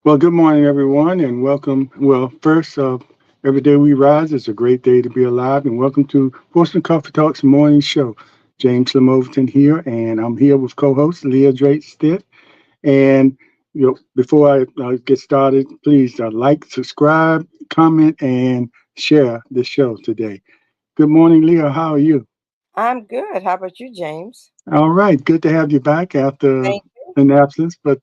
Well, good morning, everyone, and welcome. Well, first, every day we rise is a great day to be alive, and welcome to Boston Coffee Talks morning show. James Slim Overton here, and I'm here with co-host Leah Drake Stitt. And before I get started, please like, subscribe, comment, and share this show today. Good morning, Leah. How are you? I'm good. How about you, James? All right, good to have you back after Thank you. an absence, but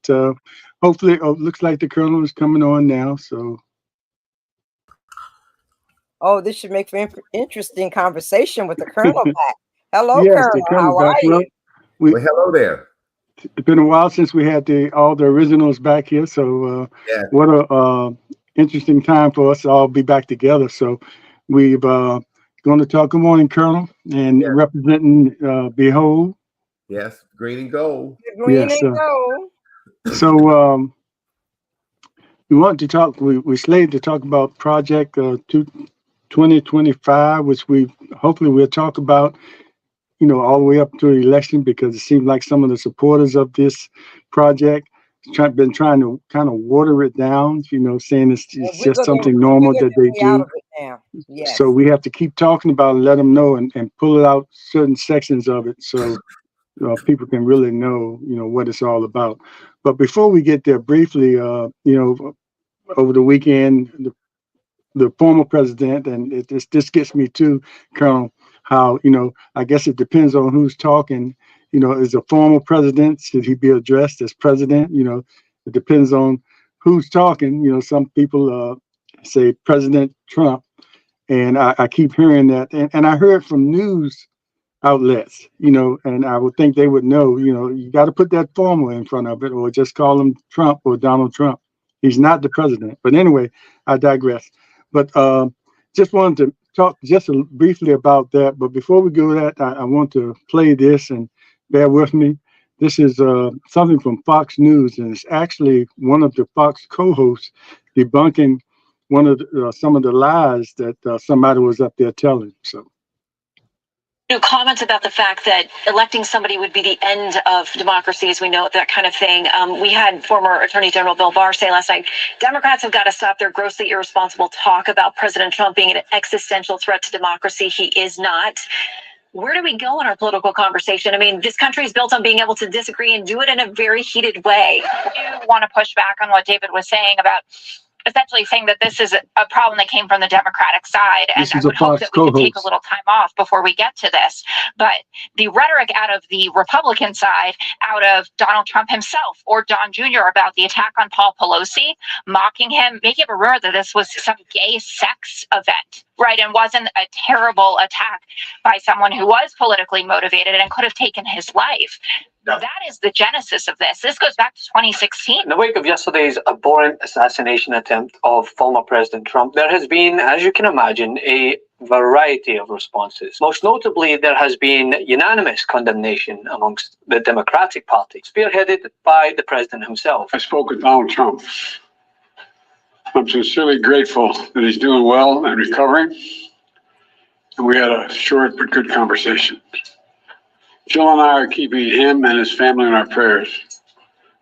hopefully, looks like the Colonel is coming on now, so. Oh, this should make for interesting conversation with the Colonel back. Hello, Yes, the Colonel. Colonel How back. are Well, you? we Well, hello there. it's been a while since we had the all the originals back here. So Yeah, what a interesting time for us to all be back together. So we've going to talk. Good morning, Colonel, and yes, representing Behold. yes. Green and gold. Green Yes. and gold. So we want to talk. We slated to talk about Project 2025, which we hopefully we'll talk about all the way up to the election because it seems like some of the supporters of this project been trying to kind of water it down, saying it's And we're just gonna something we're normal gonna that they be out do. of it now. So Yes. we have to keep talking about it, let them know and pull it out certain sections of it so people can really know, what it's all about. But before we get there, briefly, over the weekend, the former president, and this gets me to Colonel, how I guess it depends on who's talking. Is a former president, should he be addressed as president? It depends on who's talking. Some people say President Trump, and I keep hearing that, and I heard from news outlets, and I would think they would know. You got to put that former in front of it, or just call him Trump or Donald Trump. He's not the president. But anyway, I digress. But just wanted to talk just briefly about that. But before we go to that, I want to play this and bear with me. This is something from Fox News, and it's actually one of the Fox co-hosts debunking one of some of the lies that somebody was up there telling. So. Comments about the fact that electing somebody would be the end of democracy, as we know, that kind of thing. We had former Attorney General Bill Barr say last night, Democrats have got to stop their grossly irresponsible talk about President Trump being an existential threat to democracy. He is not. Where do we go in our political conversation? I mean, this country is built on being able to disagree and do it in a very heated way. I do want to push back on what David was saying about essentially saying that this is a problem that came from the Democratic side. And I would hope that we could take a little time off before we get to this. But the rhetoric out of the Republican side, out of Donald Trump himself or Don Jr. about the attack on Paul Pelosi, mocking him, making up a rumor that this was some gay sex event, right? And wasn't a terrible attack by someone who was politically motivated and could have taken his life. No. That is the genesis of this. This goes back to 2016. In the wake of yesterday's abhorrent assassination attempt of former President Trump, there has been, as you can imagine, a variety of responses. Most notably, there has been unanimous condemnation amongst the Democratic Party, spearheaded by the president himself. I spoke with Donald Trump. I'm sincerely grateful that he's doing well and recovering. And we had a short but good conversation. Jill and I are keeping him and his family in our prayers.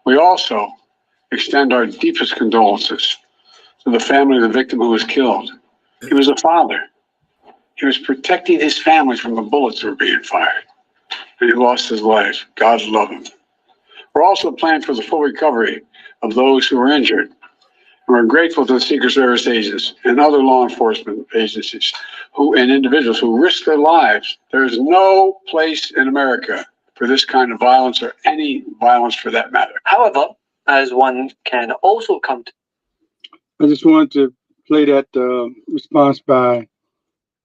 We also extend our deepest condolences to the family of the victim who was killed. He was a father. He was protecting his family from the bullets that were being fired. And he lost his life. God love him. We're also planning for the full recovery of those who were injured. And we're grateful to the Secret Service agents and other law enforcement agencies and individuals who risk their lives. There is no place in America for this kind of violence or any violence for that matter. However, as one can also come to... I just wanted to play that response by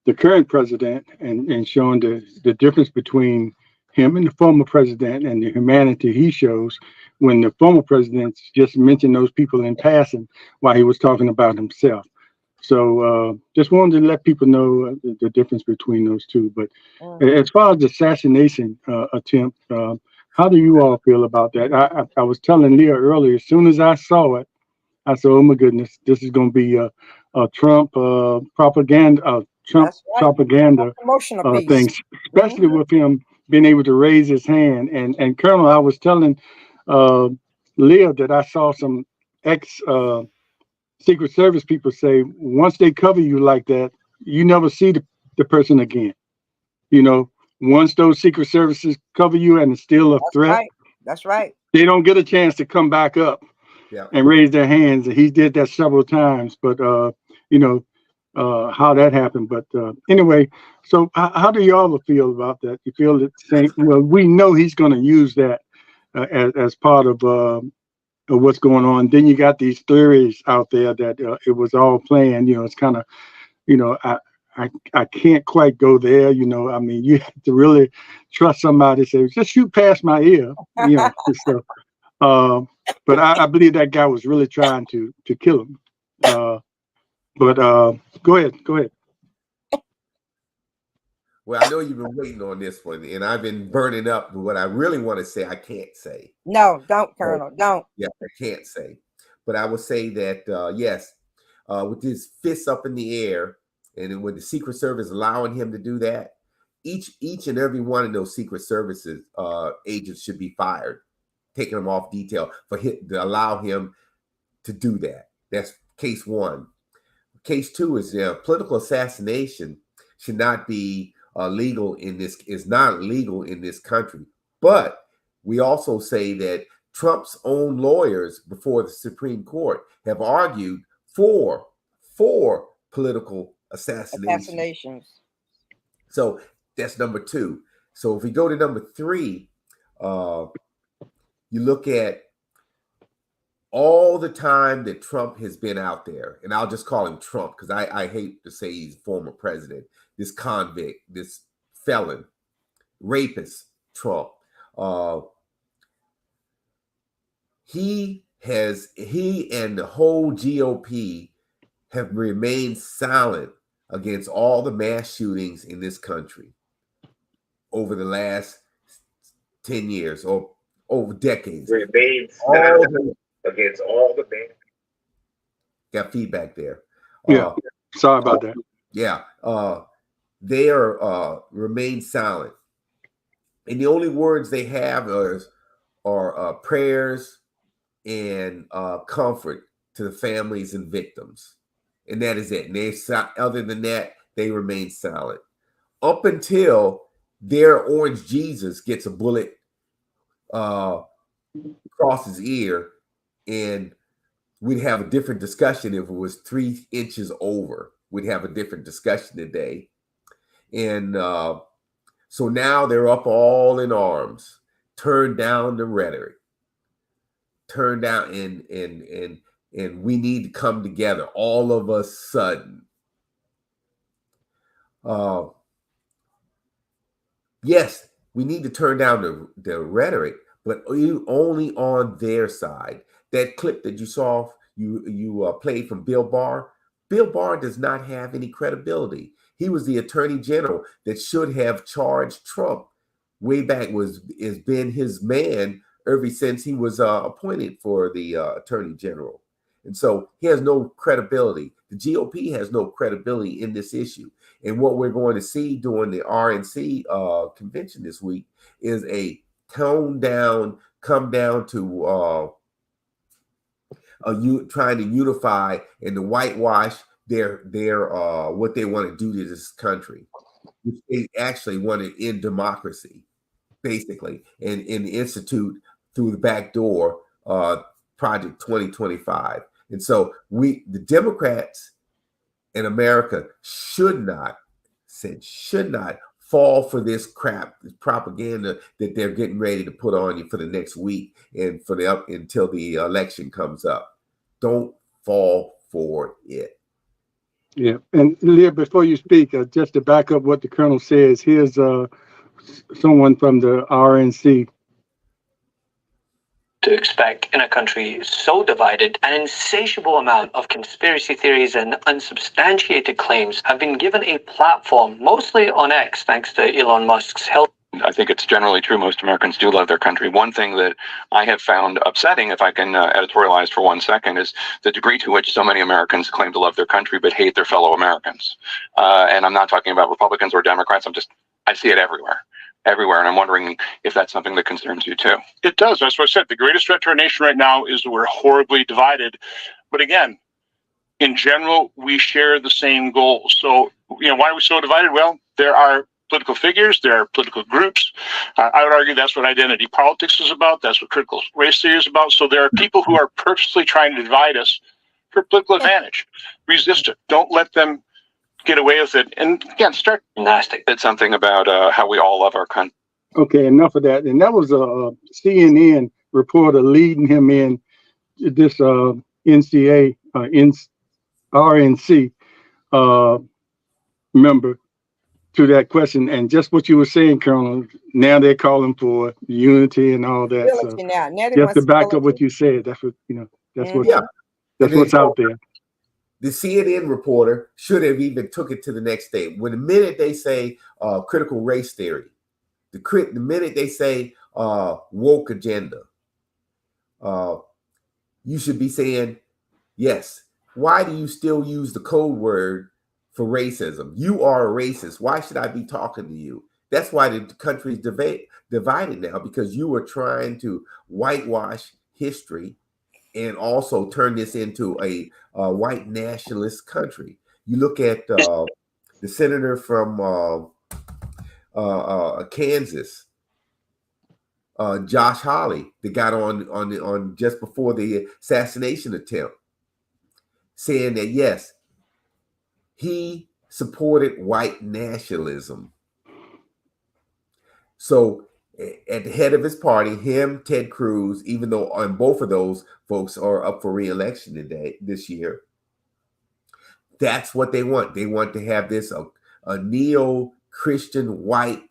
the current president and showing the difference between him and the former president and the humanity he shows when the former president just mentioned those people in passing while he was talking about himself. So just wanted to let people know the difference between those two. But as far as the assassination attempt, how do you all feel about that? I was telling Leah earlier, as soon as I saw it, I said, oh my goodness, this is going to be a Trump propaganda, propaganda thing, especially with him being able to raise his hand. And Colonel, I was telling Leah that I saw some ex Secret Service people say, once they cover you like that, you never see the person again. You know, once those Secret Services cover you and it's still a threat, right. That's right. they don't get a chance to come back up and raise their hands. And he did that several times, but you know, how that happened. But anyway, so how do y'all feel about that? You feel the same? Well, we know he's going to use that as part of what's going on. Then you got these theories out there that it was all planned. You know, it's kind of, you know, I can't quite go there. You know, I mean, you have to really trust somebody. Say, just shoot past my ear. You know, so. But I believe that guy was really trying to kill him. But go ahead. Well, I know you've been waiting on this one, and I've been burning up. But what I really want to say, I can't say. No, don't, Colonel, don't. Yeah, I can't say. But I will say that, yes, with his fists up in the air, and with the Secret Service allowing him to do that, each and every one of those Secret Services agents should be fired, taking them off detail to allow him to do that. That's case one. Case two is political assassination should not be legal in this, is not legal in this country. But we also say that Trump's own lawyers before the Supreme Court have argued for political assassinations. So that's number two. So if we go to number three, you look at all the time that Trump has been out there, and I'll just call him Trump because I hate to say he's former president, this convict, this felon, rapist, Trump. He and the whole GOP have remained silent against all the mass shootings in this country over the last 10 years or over decades. Remains silent against all the men. Got feedback there. Yeah, sorry about that. Yeah, they are remain silent, and the only words they have are prayers and comfort to the families and victims, and that is it. And other than that, they remain silent up until their Orange Jesus gets a bullet across his ear. And we'd have a different discussion if it was 3 inches over. We'd have a different discussion today. And so now they're up all in arms. Turn down the rhetoric. Turn down and we need to come together all of a sudden. Yes, we need to turn down the rhetoric, but only on their side. That clip that you saw, you played from Bill Barr. Bill Barr does not have any credibility. He was the attorney general that should have charged Trump way back. Has been his man ever since he was appointed for the attorney general, and so he has no credibility. The GOP has no credibility in this issue. And what we're going to see during the RNC convention this week is a tone down, come down to trying to unify and to whitewash their what they want to do to this country. They actually want to end democracy, basically, and institute through the back door Project 2025. And so the Democrats in America should not fall for this crap, this propaganda that they're getting ready to put on you for the next week and until the election comes up. Don't fall for it. Yeah, and Leah, before you speak, just to back up what the Colonel says, here's someone from the RNC. To expect in a country so divided, an insatiable amount of conspiracy theories and unsubstantiated claims have been given a platform, mostly on X, thanks to Elon Musk's help. I think it's generally true. Most Americans do love their country. One thing that I have found upsetting, if I can editorialize for 1 second, is the degree to which so many Americans claim to love their country but hate their fellow Americans. And I'm not talking about Republicans or Democrats. I see it everywhere. everywhere. And I'm wondering if that's something that concerns you too. It does. That's what I said. The greatest threat to our nation right now is that we're horribly divided. But again, in general, we share the same goals. So, why are we so divided? Well, there are political figures, there are political groups. I would argue that's what identity politics is about. That's what critical race theory is about. So there are people who are purposely trying to divide us for political advantage. Resist it. Don't let them get away with it. And again, start Nasty. It's something about how we all love our country. Okay, enough of that. And that was a CNN reporter leading him in this NCA, RNC member to that question. And just what you were saying, Colonel, now they're calling for unity and all that. So just to back up what you said, that's what, that's what, that's what's out there. The CNN reporter should have even took it to the next day. When the minute they say critical race theory, the minute they say woke agenda, you should be saying, yes, why do you still use the code word for racism? You are a racist. Why should I be talking to you? That's why the country is divided now, because you are trying to whitewash history and also turn this into a white nationalist country. You look at the senator from Kansas, Josh Hawley, that got on just before the assassination attempt, saying that yes, he supported white nationalism. So at the head of his party, him, Ted Cruz, even though on both of those folks are up for re-election this year, that's what they want. They want to have this a neo-Christian white-led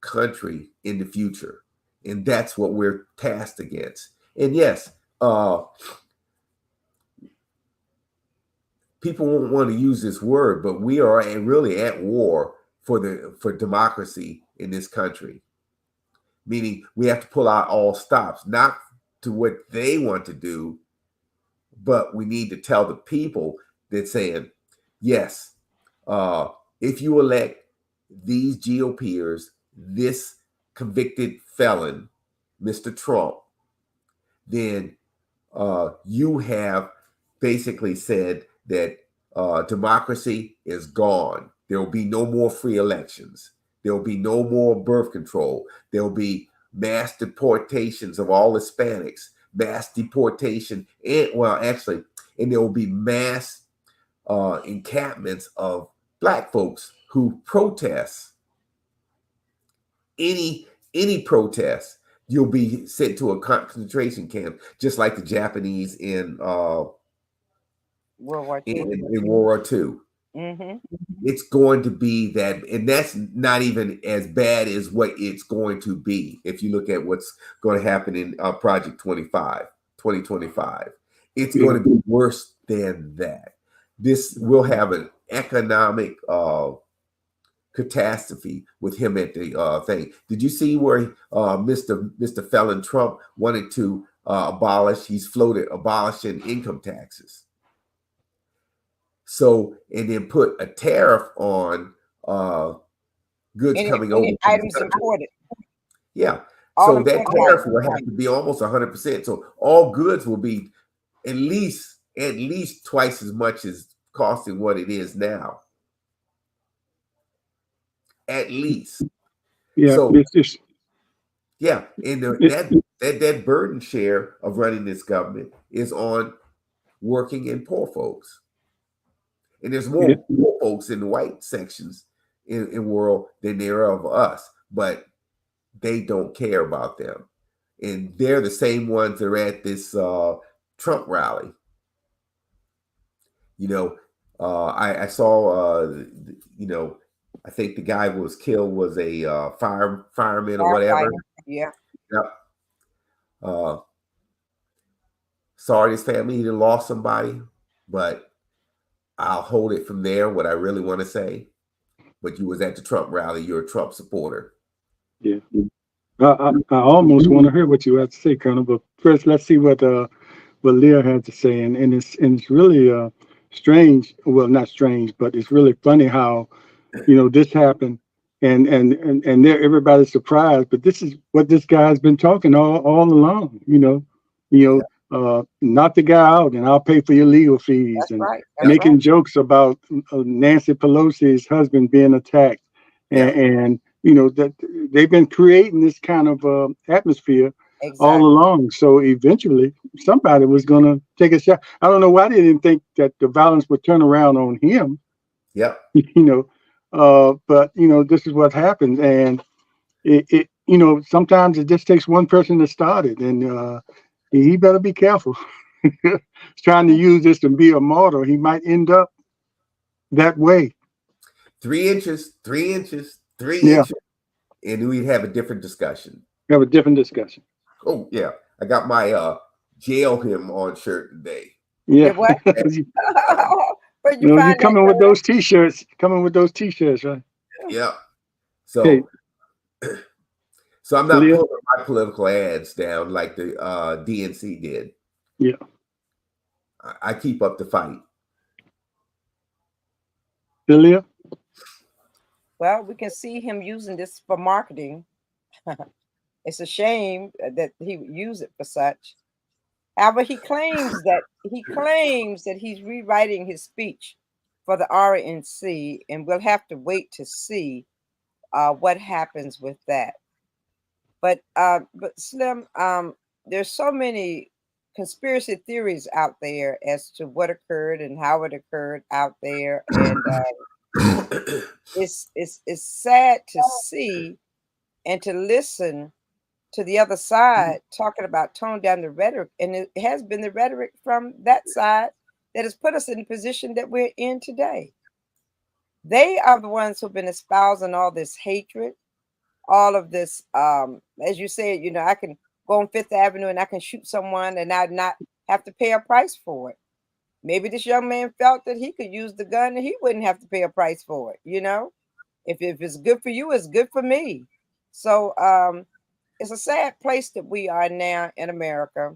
country in the future. And that's what we're tasked against. And yes, people won't want to use this word, but we are really at war for democracy in this country. Meaning we have to pull out all stops, not to what they want to do, but we need to tell the people that saying, yes, if you elect these GOPers, this convicted felon, Mr. Trump, then you have basically said that democracy is gone. There will be no more free elections. There will be no more birth control. There will be mass deportations of all Hispanics, mass deportation, and there will be mass encampments of Black folks who protest. Any protest, you'll be sent to a concentration camp, just like the Japanese in World War II. Mm-hmm. It's going to be that, and that's not even as bad as what it's going to be if you look at what's going to happen in Project 2025. It's going to be worse than that. This will have an economic catastrophe with him at the thing. Did you see where Mr. Felon Trump wanted to he's floated abolishing income taxes? So, and then put a tariff on goods coming over. Items imported. Yeah. So that tariff will have to be almost 100%. So all goods will be at least twice as much as costing what it is now. At least. Yeah. So, yeah. And that burden share of running this government is on working and poor folks. And there's more poor folks in the white sections in the world than there are of us, but they don't care about them. And they're the same ones that are at this Trump rally. I saw, I think the guy who was killed was a fireman or whatever. Yeah. Yep. Sorry, his family, he lost somebody, but I'll hold it from there, what I really want to say. But you was at the Trump rally. You're a Trump supporter. Yeah. I almost want to hear what you have to say, Colonel. But first, let's see what Leah had to say. And it's really strange. Well, not strange, but it's really funny how, this happened. and everybody's surprised. But this is what this guy's been talking all along. Knock the guy out, and I'll pay for your legal fees, That's and right. That's making right. jokes about Nancy Pelosi's husband being attacked, and that they've been creating this kind of atmosphere all along. So eventually, somebody was going to take a shot. I don't know why they didn't think that the violence would turn around on him. Yep. But this is what happens, and it sometimes it just takes one person to start it, and he better be careful. He's trying to use this to be a model. He might end up that way. 3 inches, 3 inches, 3 Yeah. inches, and we'd have a different discussion. Have a different discussion. Oh yeah, I got my jail him on shirt today. Yeah. What? Where'd you you're find coming that, with those t-shirts. Coming with those t-shirts, right? Yeah. So, Hey. So I'm not pulling my political ads down like the DNC did. Yeah. I keep up the fight. Lilia? Well, we can see him using this for marketing. It's a shame that he would use it for such. However, he claims that he's rewriting his speech for the RNC, and we'll have to wait to see what happens with that. But Slim, there's so many conspiracy theories out there as to what occurred and how it occurred out there, and it's sad to see and to listen to the other side talking about tone down the rhetoric, and it has been the rhetoric from that side that has put us in the position that we're in today. They are the ones who've been espousing all this hatred, all of this, as you said, I can go on Fifth Avenue and I can shoot someone and I'd not have to pay a price for it. Maybe this young man felt that he could use the gun and he wouldn't have to pay a price for it. If it's good for you, it's good for me. So it's a sad place that we are now in America.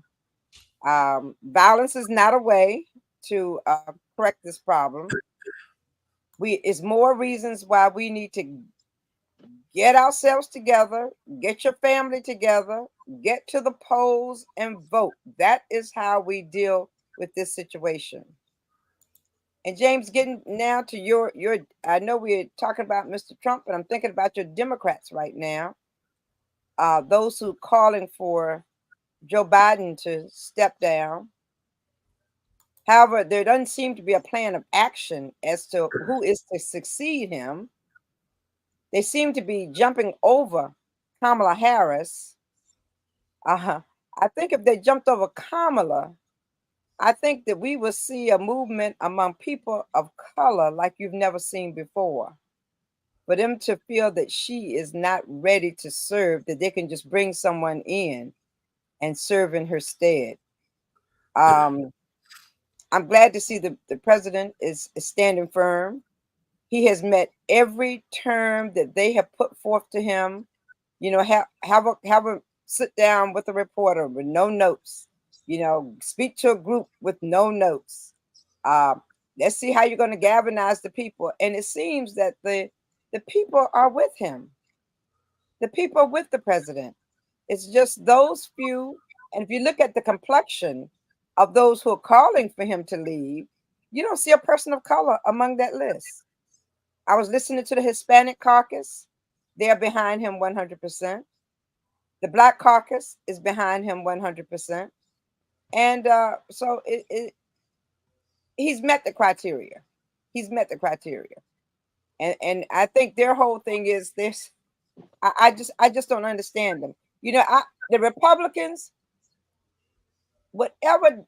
Violence is not a way to correct this problem. It's more reasons why we need to get ourselves together, get your family together, get to the polls and vote. That is how we deal with this situation. And James, getting now to your I know we're talking about Mr. Trump, but I'm thinking about your Democrats right now. Those who calling for Joe Biden to step down. However, there doesn't seem to be a plan of action as to who is to succeed him. They seem to be jumping over Kamala Harris. I think if they jumped over Kamala, I think that we will see a movement among people of color like you've never seen before. For them to feel that she is not ready to serve, that they can just bring someone in and serve in her stead. I'm glad to see the president is standing firm. He has met every term that they have put forth to him. Have a sit down with a reporter with no notes. Speak to a group with no notes. Let's see how you're going to galvanize the people. And it seems that the people are with him. The people are with the president. It's just those few. And if you look at the complexion of those who are calling for him to leave, you don't see a person of color among that list. I was listening to the Hispanic caucus. They're behind him 100%. The Black caucus is behind him 100%. And so he's met the criteria. He's met the criteria. And I think their whole thing is this. I just don't understand them. The Republicans, whatever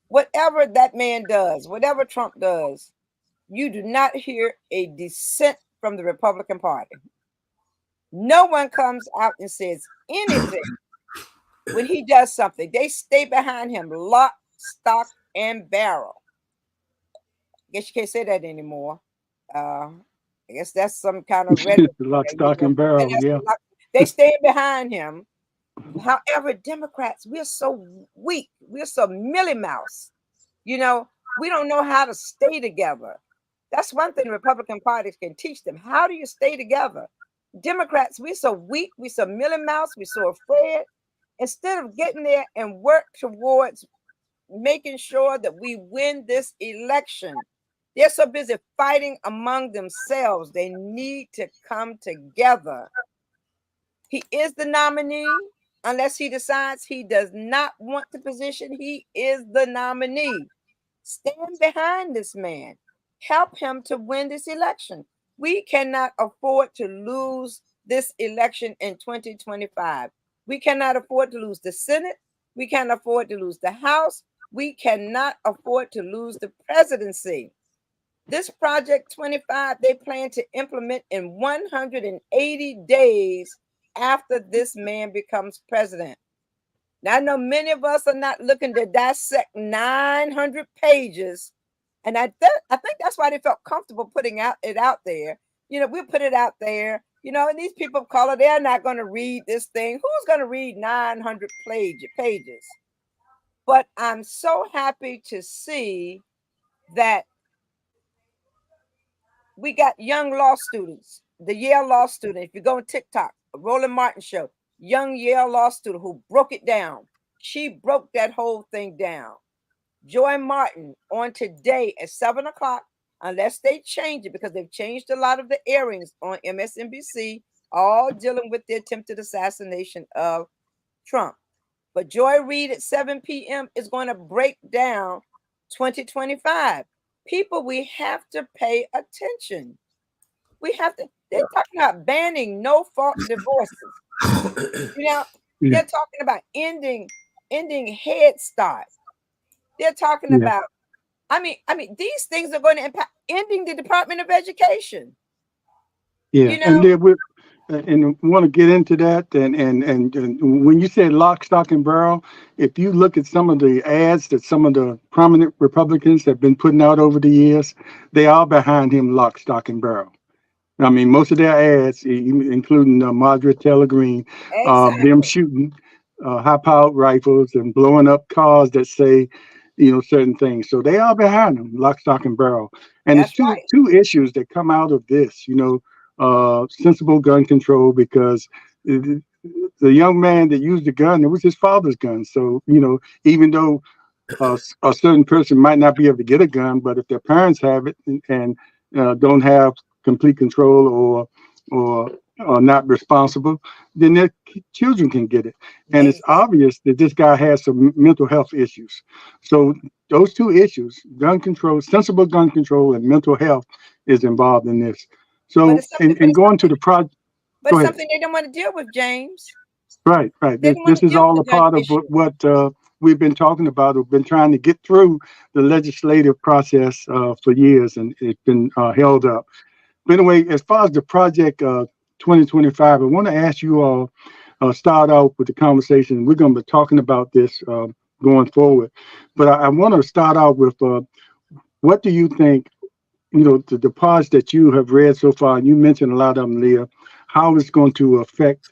that man does, whatever Trump does, you do not hear a dissent from the Republican Party. No one comes out and says anything when he does something. They stay behind him, lock, stock, and barrel. I guess you can't say that anymore. I guess that's some kind of red. Lock, stock, and barrel. Yeah. They stay behind him. However, Democrats, we're so weak. We're so millie mouse. We don't know how to stay together. That's one thing the Republican Party can teach them. How do you stay together? Democrats, we're so weak, we're so mealy mouse, we're so afraid. Instead of getting there and work towards making sure that we win this election, they're so busy fighting among themselves. They need to come together. He is the nominee. Unless he decides he does not want the position, he is the nominee. Stand behind this man. Help him to win this election. We cannot afford to lose this election in 2025. We cannot afford to lose the Senate. We can't afford to lose the House. We cannot afford to lose the presidency. This Project 25, they plan to implement in 180 days after this man becomes president. Now, I know many of us are not looking to dissect 900 pages. And I think that's why they felt comfortable putting it out there. You know, we put it out there, you know, and these people of color, they're not going to read this thing. Who's going to read 900 pages? But I'm so happy to see that we got young law students, the Yale law student. If you go on TikTok, Roland Martin show, young Yale law student who broke it down. She broke that whole thing down. Joy Martin on today at 7 o'clock, unless they change it, because they've changed a lot of the airings on MSNBC, all dealing with the attempted assassination of Trump. But Joy Reid at 7 p.m. is going to break down 2025. People, we have to pay attention. We have to. They're talking about banning no-fault divorces. You know, they're talking about ending Head Start. They're talking about. I mean, these things are going to impact ending the Department of Education. Yeah, you know? and want to get into that. And when you say lock, stock, and barrel, if you look at some of the ads that some of the prominent Republicans have been putting out over the years, they are behind him lock, stock, and barrel. I mean, most of their ads, including Margaret Taylor Greene, them shooting high-powered rifles and blowing up cars that say, you know, certain things. So they are behind them, lock, stock, and barrel. And That's it's two issues that come out of this, you know, sensible gun control, because the young man that used the gun, it was his father's gun. So, you know, even though a certain person might not be able to get a gun, but if their parents have it and don't have complete control or not responsible, then their children can get it. And it's obvious that this guy has some mental health issues. So those two issues, gun control, sensible gun control, and mental health is involved in this. So, and going to the project. But it's something they don't want to deal with, James. Right. This is all a part of what we've been talking about. We've been trying to get through the legislative process for years, and it's been held up. But anyway, as far as the project 2025, I want to ask you all, start out with the conversation. We're going to be talking about this going forward. But I want to start out with what do you think, you know, the parts that you have read so far, and you mentioned a lot of them, Leah, how it's going to affect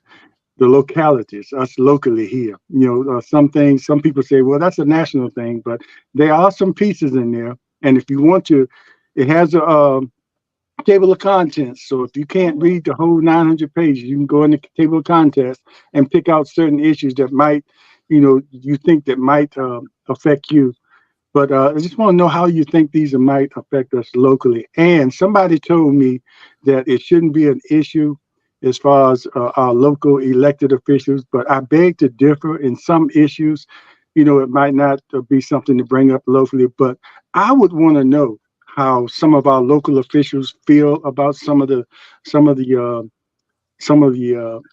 the localities, us locally here. You know, some things, some people say, well, that's a national thing, but there are some pieces in there. And if you want to, it has a table of contents. So if you can't read the whole 900 pages, you can go in the table of contents and pick out certain issues that might, you know, you think that might affect you. But I just want to know how you think these might affect us locally. And somebody told me that it shouldn't be an issue as far as our local elected officials, but I beg to differ in some issues. You know, it might not be something to bring up locally, but I would want to know how some of our local officials feel about some of the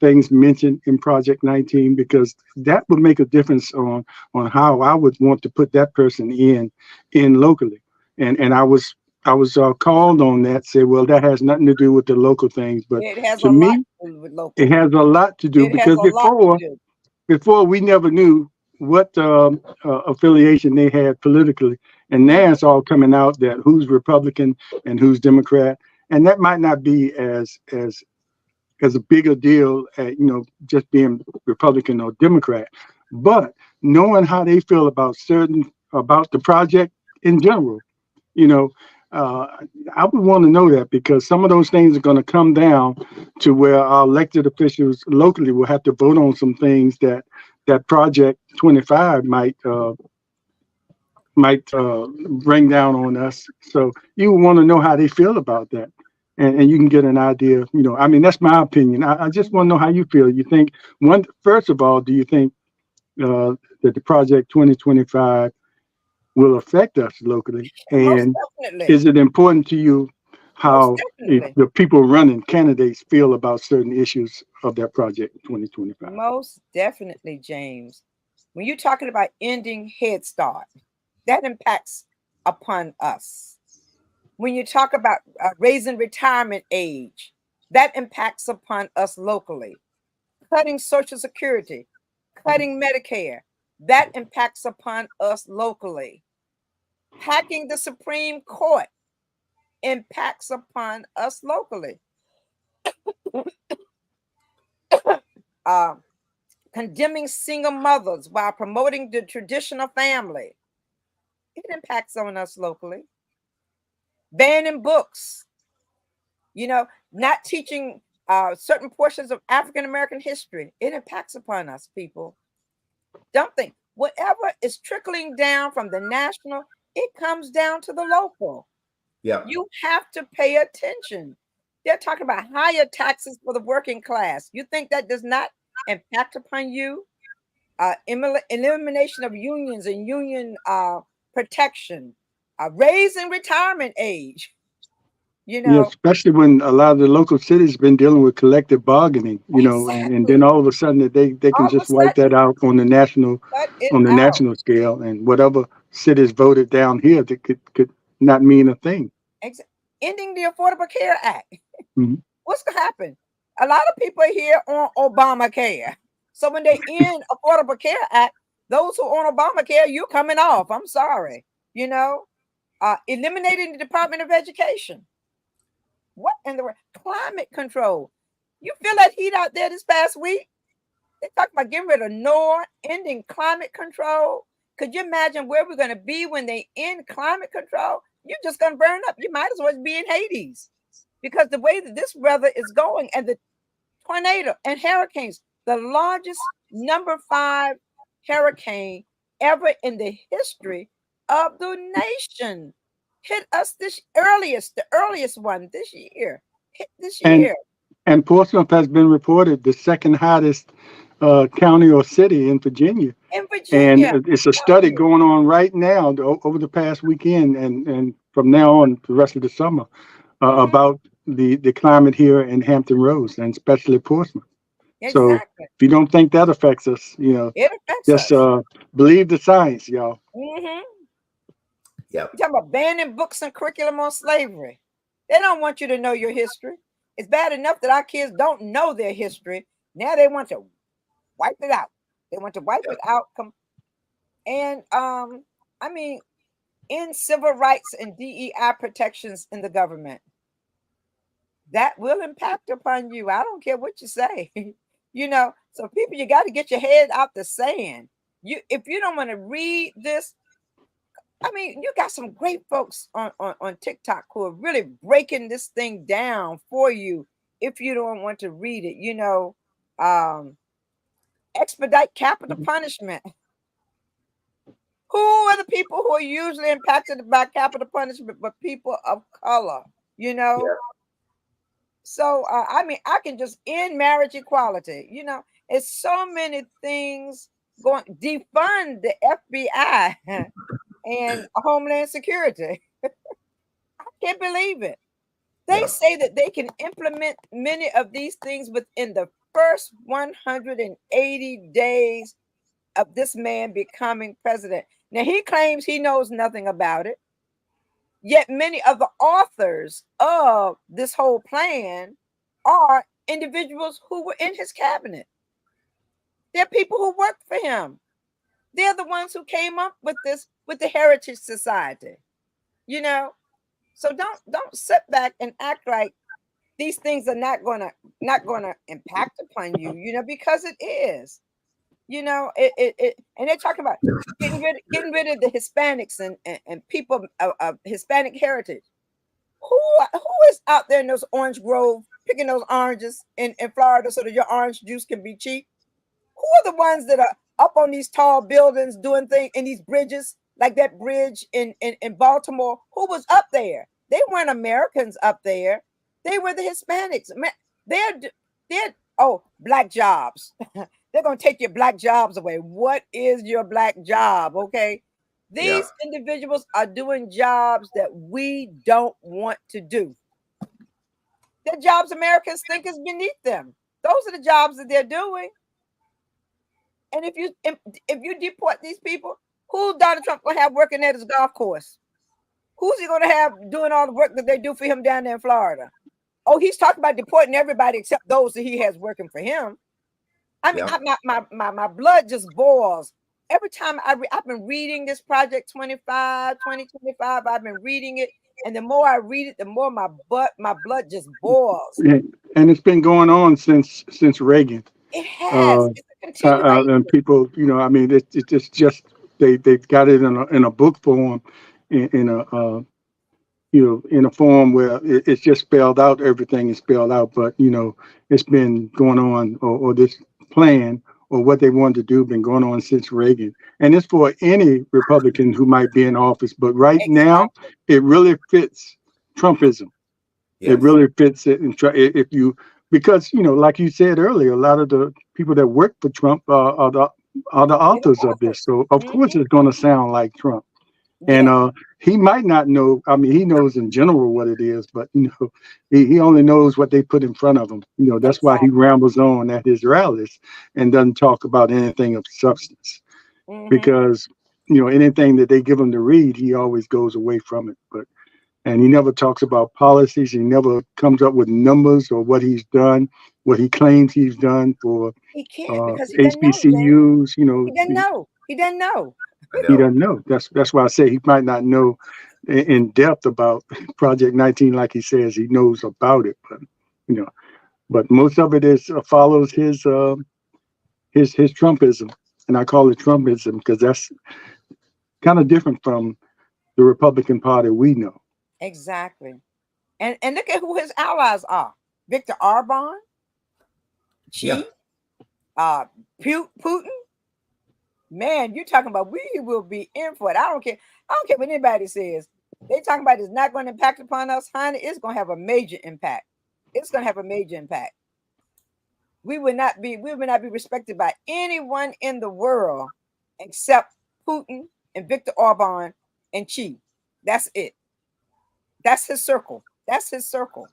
things mentioned in Project 19, because that would make a difference on how I would want to put that person in locally. And I was called on that, say, well, that has nothing to do with the local things, but to me, it has a lot to do, because before we never knew what affiliation they had politically, and now it's all coming out that who's Republican and who's Democrat, and that might not be as a bigger deal, you know, just being Republican or Democrat, but knowing how they feel about about the project in general, you know, I would want to know that, because some of those things are going to come down to where our elected officials locally will have to vote on some things that Project 25 might bring down on us. So you want to know how they feel about that. And you can get an idea, I mean, that's my opinion. I just want to know how you feel. You think, first of all, do you think that the Project 2025 will affect us locally? Most And definitely. is it important to you how Most definitely. the people running, candidates, feel about certain issues of that Project 2025? Most definitely, James. When you're talking about ending Head Start, that impacts upon us. When you talk about raising retirement age, that impacts upon us locally. Cutting Social Security, cutting Medicare, that impacts upon us locally. Hacking the Supreme Court impacts upon us locally. Condemning single mothers while promoting the traditional family, it impacts on us locally. Banning books, not teaching certain portions of African American history, it impacts upon us, people. Don't think whatever is trickling down from the national, it comes down to the local. Yeah. You have to pay attention. They're talking about higher taxes for the working class. You think that does not impact upon you? Elimination of unions and union protection, raising retirement age. Yeah, especially when a lot of the local cities been dealing with collective bargaining, and then all of a sudden that they can just wipe that out on the national scale, and whatever cities voted down here that could not mean a thing. Ending the Affordable Care Act. Mm-hmm. What's gonna happen? A lot of people are here on Obamacare. So when they end Affordable Care Act, those who on Obamacare, you're coming off. I'm sorry. Eliminating the Department of Education. What in the climate control? You feel that heat out there this past week? They talk about getting rid of NOAA, ending climate control. Could you imagine where we're going to be when they end climate control? You're just going to burn up. You might as well be in Hades, because the way that this weather is going, and the tornado and hurricanes, the largest number 5 hurricane ever in the history of the nation, hit us the earliest one this year. Hit this year. And Portsmouth has been reported the second hottest county or city in Virginia. And it's a study going on right now over the past weekend and from now on the rest of the summer about the climate here in Hampton Roads, and especially Portsmouth. So if you don't think that affects us, it affects just us. Believe the science, y'all. Mm-hmm. Yep. You're talking about banning books and curriculum on slavery. They don't want you to know your history. It's bad enough that our kids don't know their history. Now they want to wipe it out. They want to wipe it out. And I mean, in civil rights and DEI protections in the government, that will impact upon you. I don't care what you say. So people, you got to get your head out the sand. If you don't want to read this, I mean, you got some great folks on TikTok who are really breaking this thing down for you if you don't want to read it. Expedite capital punishment. Who are the people who are usually impacted by capital punishment but people of color? Yeah. So, I mean, I can just end marriage equality. It's so many things going, defund the FBI and Homeland Security. I can't believe it. They say that they can implement many of these things within the first 180 days of this man becoming president. Now, he claims he knows nothing about it. Yet many of the authors of this whole plan are individuals who were in his cabinet. They're people who worked for him. They're the ones who came up with this, with the Heritage Society. So don't sit back and act like these things are not gonna impact upon you, because it is. It and they're talking about getting rid of the Hispanics and people of Hispanic heritage. Who is out there in those orange groves picking those oranges in Florida so that your orange juice can be cheap? Who are the ones that are up on these tall buildings doing things in these bridges, like that bridge in Baltimore? Who was up there? They weren't Americans up there. They were the Hispanics. They're black jobs. They're gonna take your black jobs away. What is your black job? Okay. These individuals are doing jobs that we don't want to do. They're jobs Americans think is beneath them. Those are the jobs that they're doing. And if you deport these people, who Donald Trump gonna have working at his golf course? Who's he gonna have doing all the work that they do for him down there in Florida? Oh, he's talking about deporting everybody except those that he has working for him. I mean, my blood just boils every time I've been reading this Project 2025. I've been reading it, and the more I read it, the more my blood just boils. And it's been going on since Reagan. It has. It's a continuation. And people, I mean, it's just they've got it in a book form, in a form where it's just spelled out. Everything is spelled out, but it's been going on, or this plan or what they wanted to do been going on since Reagan, and it's for any Republican who might be in office. But right now, it really fits Trumpism. It really fits it, because like you said earlier, a lot of the people that work for Trump are the authors of this. So of course it's going to sound like Trump. And he might not know. I mean, he knows in general what it is, but he only knows what they put in front of him. That's why he rambles on at his rallies and doesn't talk about anything of substance, because anything that they give him to read, he always goes away from it. And he never talks about policies. He never comes up with numbers or what he's done, what he claims he's done for HBCUs. He doesn't know. He doesn't know. He doesn't know. That's why I say he might not know in depth about Project 19, like he says he knows about it, but most of it follows his Trumpism, and I call it Trumpism because that's kind of different from the Republican Party we know. Exactly, and look at who his allies are: Viktor Orban, Xi, Putin. Man, you're talking about we will be in for it. I don't care what anybody says. They talking about it's not going to impact upon us, honey. It's going to have a major impact. It's going to have a major impact. We will not be respected by anyone in the world except Putin and Viktor Orban and Xi. That's it. That's his circle. That's his circle.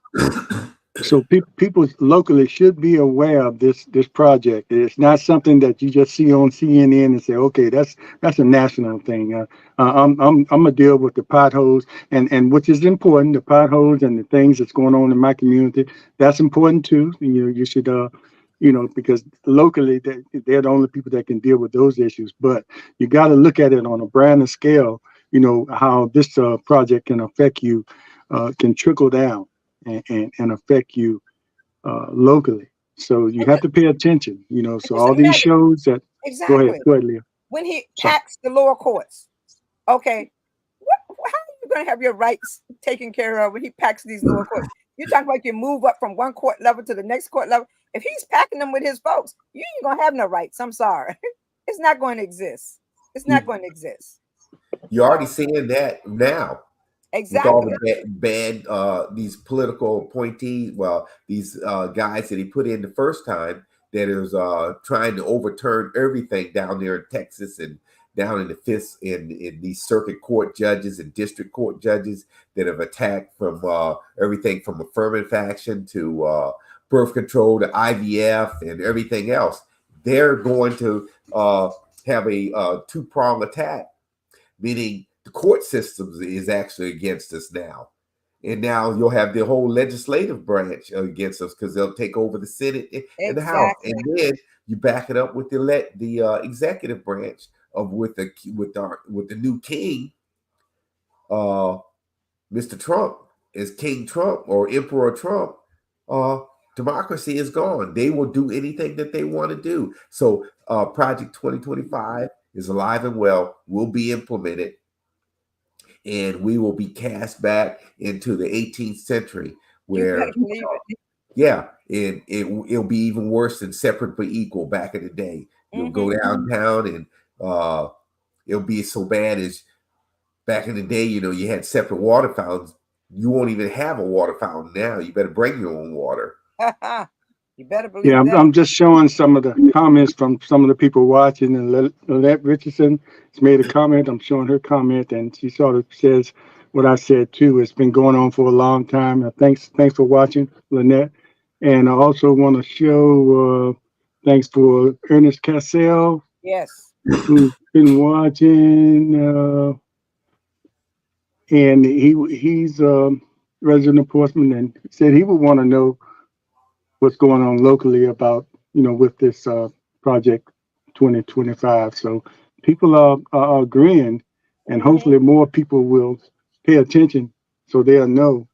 So people locally should be aware of this project. It's not something that you just see on CNN and say, okay, that's a national thing. I'm gonna deal with the potholes and which is important, the potholes and the things that's going on in my community. That's important too. You should because locally they're the only people that can deal with those issues. But you got to look at it on a grander scale. How this project can affect you, can trickle down. And affect you locally. So you have to pay attention, so all these shows that go ahead, Leah. When he packs the lower courts, okay, how are you going to have your rights taken care of when he packs these lower courts? You're talking about you move up from one court level to the next court level. If he's packing them with his folks, you ain't going to have no rights. I'm sorry. It's not going to exist. It's not going to exist. You're already seeing that now. Exactly. With all the bad these political appointees, these guys that he put in the first time that is trying to overturn everything down there in Texas and down in the fifth in these circuit court judges and district court judges that have attacked from everything from affirmative action to birth control to IVF and everything else. They're going to have a two-pronged attack, meaning the court system is actually against us now. And now you'll have the whole legislative branch against us because they'll take over the Senate and the House. And then you back it up with the executive branch with the new king, Mr. Trump, as King Trump or Emperor Trump. Democracy is gone. They will do anything that they want to do. So Project 2025 is alive and well, will be implemented. and we will be cast back into the 18th century You where, better believe it. yeah, and it'll be even worse than Separate but Equal back in the day. You'll go downtown and it'll be so bad as back in the day, you know, you had separate water fountains. You won't even have a water fountain now. You better bring your own water. You better believe Yeah, that. I'm just showing some of the comments from some of the people watching. And Lynette Richardson has made a comment. I'm showing her comment, and she sort of says what I said too. It's been going on for a long time. Thanks for watching, Lynette. And I also want to show thanks for Ernest Cassell, Yes. who's been watching, and he's resident of Portsmouth, and said he would want to know what's going on locally about, with this project 2025. So people are agreeing, and hopefully more people will pay attention so they'll know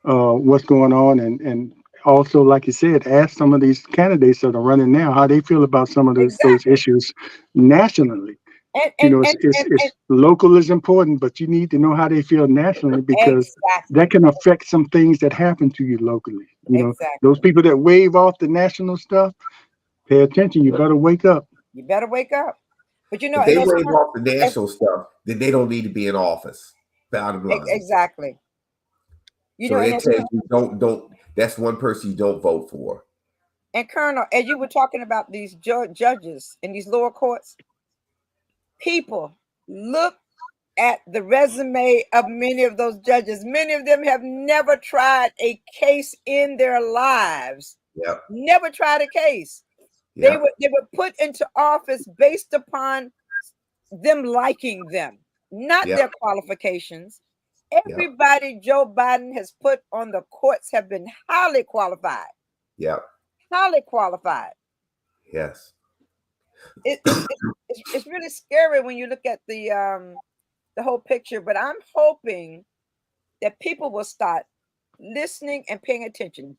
what's going on, and also, like you said, ask some of these candidates that are running now how they feel about some of those issues nationally. It's local is important, but you need to know how they feel nationally, because that can affect some things that happen to you locally. Those people that wave off the national stuff, pay attention. You better wake up. You better wake up. But if they wave off the national stuff, then they don't need to be in office. Bottom line. Exactly. So it tells you don't. That's one person you don't vote for. And Colonel, as you were talking about these judges in these lower courts, people look at the resume of many of those judges. Many of them have never tried a case in their lives. Yep. Never tried a case. Yep. They were put into office based upon them liking them, not their qualifications. Everybody Joe Biden has put on the courts have been highly qualified. Yeah. Highly qualified. Yes. It's really scary when you look at the whole picture, but I'm hoping that people will start listening and paying attention.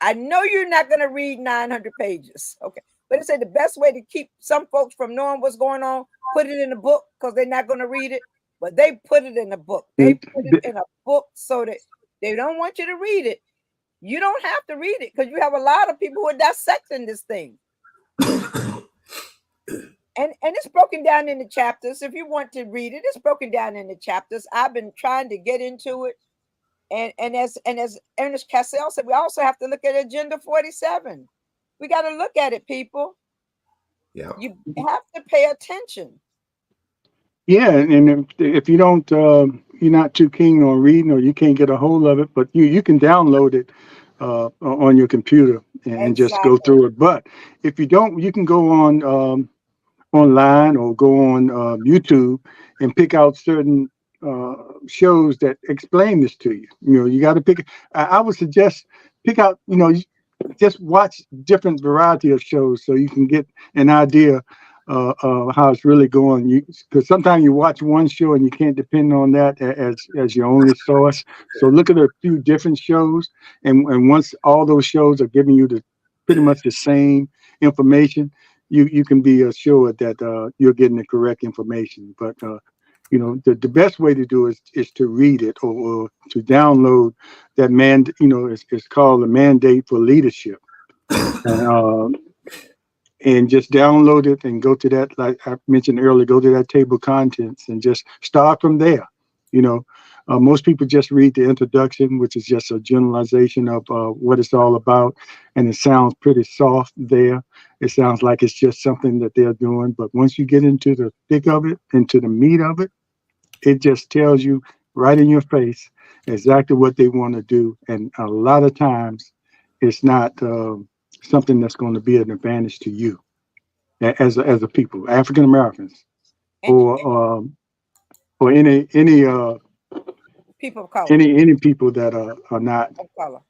I know you're not going to read 900 pages, okay? But it said the best way to keep some folks from knowing what's going on, put it in a book, because they're not going to read it. But they put it in a book. They put it in a book so that they don't want you to read it. You don't have to read it, because you have a lot of people who are dissecting this thing. And it's broken down into chapters. If you want to read it, it's broken down into chapters. I've been trying to get into it. And as Ernest Cassell said, we also have to look at Agenda 47. We got to look at it, people. Yeah. You have to pay attention. Yeah, and if you don't, you're not too keen on reading, or you can't get a hold of it, but you can download it on your computer and just go through it. But if you don't, you can go on online or go on YouTube and pick out certain shows that explain this to you. You got to pick. I would suggest pick out. Just watch different variety of shows so you can get an idea how it's really going. Because sometimes you watch one show and you can't depend on that as your only source. So look at a few different shows, and once all those shows are giving you pretty much the same information, you can be assured that you're getting the correct information. But the best way to do it is to read it, or to download that it's called the Mandate for Leadership. And just download it and go to that, like I mentioned earlier, go to that table of contents and just start from there. Most people just read the introduction, which is just a generalization of what it's all about. And it sounds pretty soft there. It sounds like it's just something that they're doing. But once you get into the thick of it, into the meat of it, it just tells you right in your face exactly what they want to do. And a lot of times it's not something that's going to be an advantage to you as a people, African Americans, or any people of color, any people that are not of color.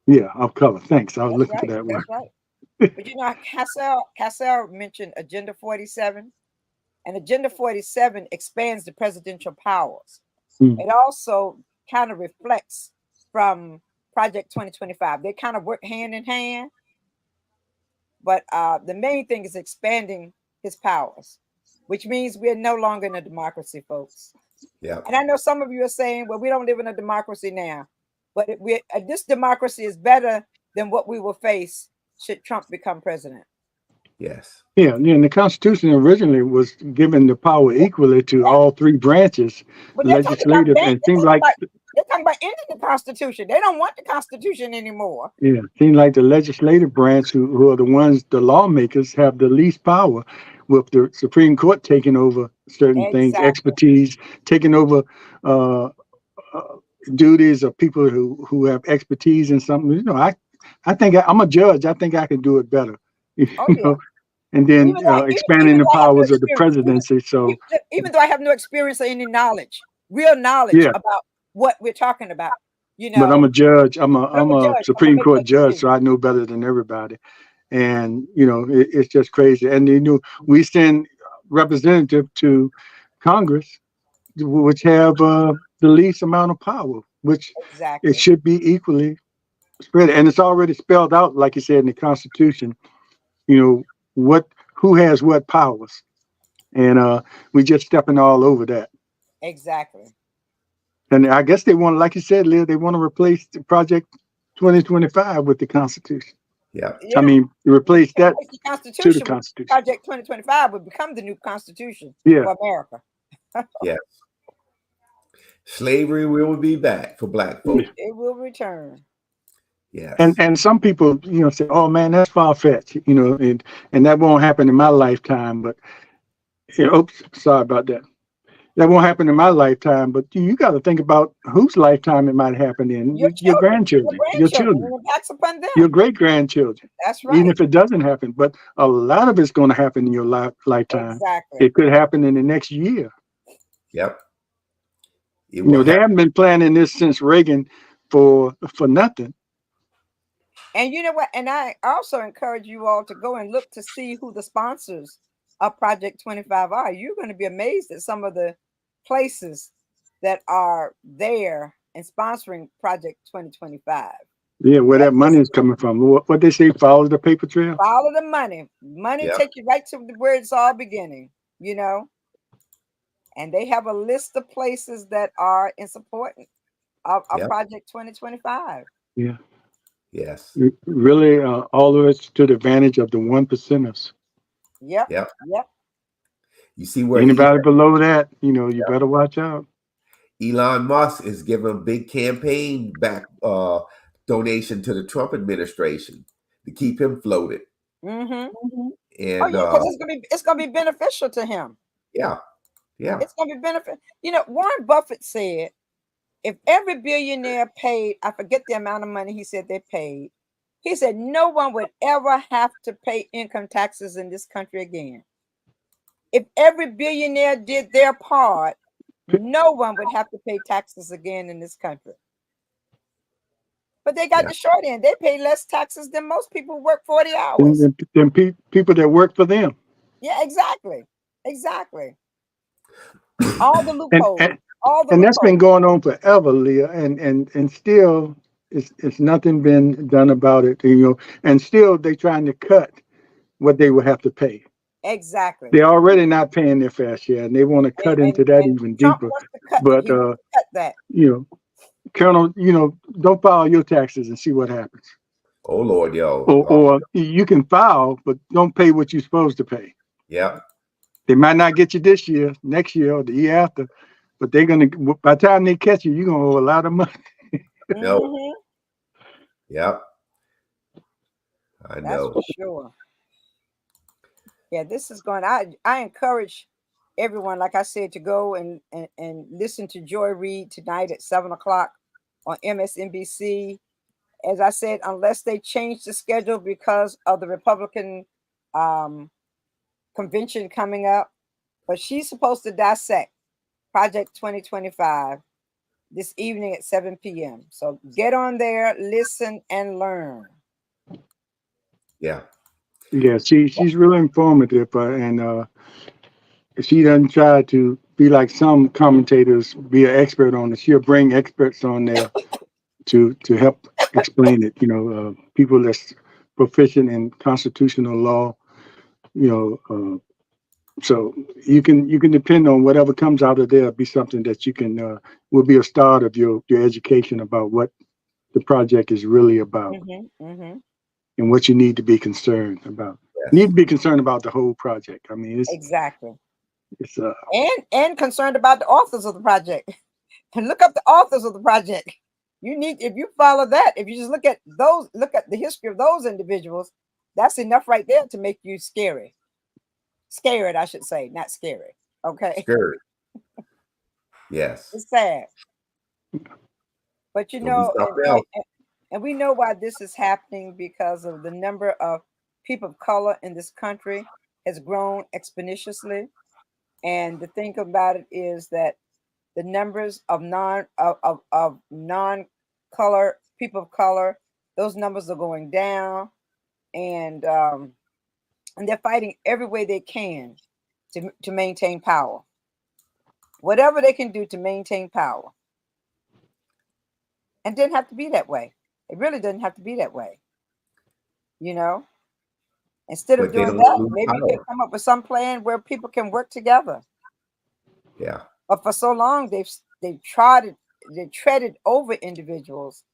Yeah, of color. Thanks. I was That's looking right. for that word. That's right. But Cassell mentioned Agenda 47, and Agenda 47 expands the presidential powers. It also kind of reflects from Project 2025. They kind of work hand in hand, but the main thing is expanding his powers, which means we're no longer in a democracy, folks. Yeah. And I know some of you are saying, well, we don't live in a democracy now, but this democracy is better than what we will face should Trump become president. Yes. Yeah, and the Constitution originally was given the power equally to all three branches, But legislative, and it seems like they're talking about ending the Constitution. They don't want the Constitution anymore. Yeah, seems like the legislative branch, who are the ones, the lawmakers, have the least power, with the Supreme Court taking over certain things, expertise, taking over uh, duties of people who have expertise in something. You know, I think I'm a judge. I think I can do it better. You know, and then expanding the powers of the presidency. So even though I have no experience or any knowledge, real knowledge about what we're talking about, you know. But I'm a judge. I'm a Supreme Court judge, so I know better than everybody. And you know, it's just crazy. And you know, we send representative to Congress, which have the least amount of power, which it should be equally spread. And it's already spelled out, like you said, in the Constitution. You know who has what powers, and we just stepping all over that. Exactly. And I guess they want, like you said, Leah, they want to replace the Project 2025 with the Constitution. Yeah. I mean, replace that the Constitution to the Constitution. Project 2025 would become the new Constitution for America. Yes. Slavery will be back for Black folks. It will return. Yes. And some people, you know, say, "Oh man, that's far-fetched," you know, and that won't happen in my lifetime. But oops, sorry about that. That won't happen in my lifetime, but you got to think about whose lifetime it might happen in. Your grandchildren, your children, your great-grandchildren. That's right. Even if it doesn't happen, but a lot of it's going to happen in your lifetime. Exactly. It could happen in the next year. Yep. You know, they haven't been planning this since Reagan for nothing. And you know what? And I also encourage you all to go and look to see who the sponsors of Project 25 are. You're going to be amazed at some of the places that are there and sponsoring Project 2025. Yeah, where that money is coming from. What they say, follow the paper trail. Follow the money. Money take you right to where it's all beginning, you know. And they have a list of places that are in support of Project 2025. Yeah. Yes. Really, all of it's to the advantage of the 1%ers. Yep. Yep. Yep. You see where anybody below that, you know, you better watch out. Elon Musk is giving a big campaign back donation to the Trump administration to keep him floated. Mm-hmm. And because it's gonna be beneficial to him. Yeah. Yeah. It's gonna be beneficial. You know, Warren Buffett said if every billionaire paid, I forget the amount of money he said they paid, he said no one would ever have to pay income taxes in this country again. If every billionaire did their part, no one would have to pay taxes again in this country. But they got the short end. They pay less taxes than most people who work 40 hours. Than people that work for them. Yeah, exactly. Exactly. All the loopholes. And that's been going on forever, Leah. And still it's nothing been done about it, you know, and still they're trying to cut what they will have to pay. Exactly. They're already not paying their fair share, and they want to cut into that even deeper. But cut that. You know, Colonel, you know, don't file your taxes and see what happens. Oh Lord, yo. Or you can file, but don't pay what you're supposed to pay. Yeah. They might not get you this year, next year, or the year after, but they're gonna. By the time they catch you, you're gonna owe a lot of money. No. Mm-hmm. Yep. I know. That's for sure. Yeah, this is going. I encourage everyone, like I said, to go and listen to Joy Reid tonight at 7:00 on MSNBC. As I said, unless they change the schedule because of the Republican convention coming up, but she's supposed to dissect Project 2025 this evening at 7 p.m. So get on there, listen, and learn. Yeah. Yeah, she's really informative, and she doesn't try to be like some commentators, be an expert on it. She'll bring experts on there to help explain it. You know, people that's proficient in constitutional law, you know, So you can depend on whatever comes out of there be something that you can will be a start of your education about what the project is really about and what you need to be concerned about. Yes. You need to be concerned about the whole project. I mean, Exactly. It's and concerned about the authors of the project. And look up the authors of the project. You need, if you follow that, if you just look at the history of those individuals, that's enough right there to make you scared, I should say, not scary. Okay. Scared. Yes. It's sad. But and we know why this is happening, because of the number of people of color in this country has grown exponentially. And the thing about it is that the numbers of non-color people of color, those numbers are going down, and they're fighting every way they can to maintain power. Whatever they can do to maintain power. And it didn't have to be that way. It really doesn't have to be that way. You know? Instead of doing that, maybe you can come up with some plan where people can work together. Yeah. But for so long, they've treaded over individuals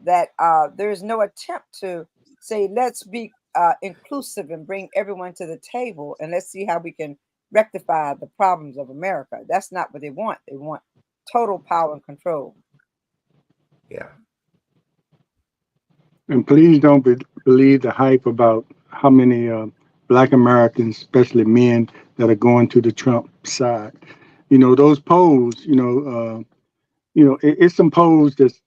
that there is no attempt to say, let's be inclusive and bring everyone to the table, and let's see how we can rectify the problems of America. That's not what they want. They want total power and control. Yeah. And please don't believe the hype about how many Black Americans, especially men, that are going to the Trump side. You know, those polls, it's some polls that's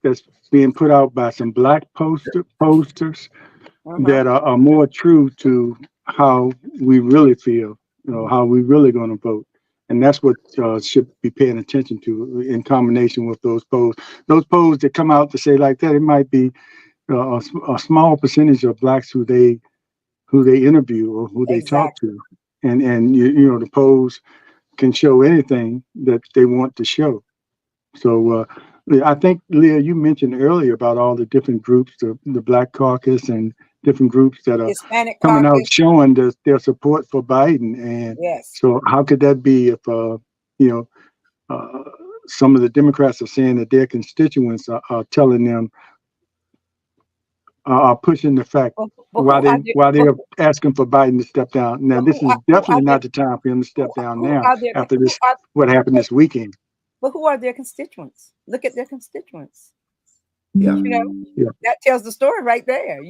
being put out by some Black posters that are more true to how we really feel, how we really going to vote. And that's what should be paying attention to in combination with those polls. Those polls that come out to say like that, it might be a small percentage of Blacks who they interview or who they talk to, and the polls can show anything that they want to show. So I think, Leah, you mentioned earlier about all the different groups, the Black Caucus and different groups that are Hispanic coming caucus. out showing their support for Biden. And so how could that be if some of the Democrats are saying that their constituents are telling them, are pushing the fact why they're asking for Biden to step down. Now, this is definitely not the time for him to step down now after this, what happened this weekend. But who are their constituents? Look at their constituents. Yeah. That tells the story right there.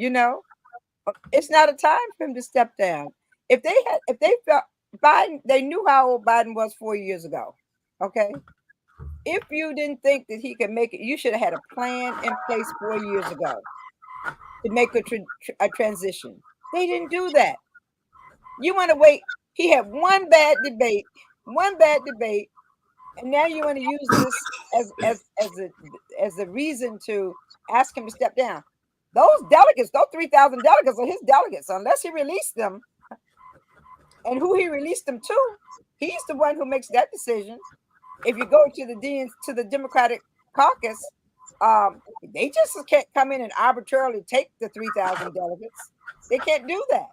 It's not a time for him to step down. If they felt Biden, they knew how old Biden was 4 years ago. Okay. If you didn't think that he could make it, you should have had a plan in place 4 years ago to make a transition. They didn't do that. You want to wait. He had one bad debate, and now you want to use this as a reason to ask him to step down. Those delegates, those 3,000 delegates are his delegates, unless he released them. And who he released them to, he's the one who makes that decision. If you go to the Democratic caucus, they just can't come in and arbitrarily take the 3,000 delegates. They can't do that,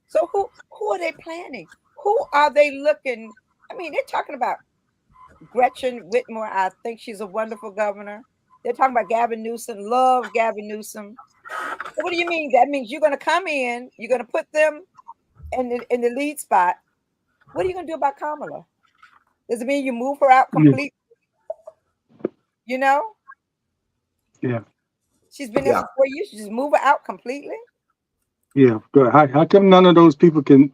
So who are they planning? Who are they looking? I mean, they're talking about Gretchen Whitmer. I think she's a wonderful governor. They're talking about Gavin Newsom. Love Gavin Newsom. So what do you mean? That means you're going to come in, you're going to put them in the lead spot. What are you going to do about Kamala? Does it mean you move her out completely? Yeah. She's been there for 4 years. You just move her out completely? Yeah. Good. How come none of those people could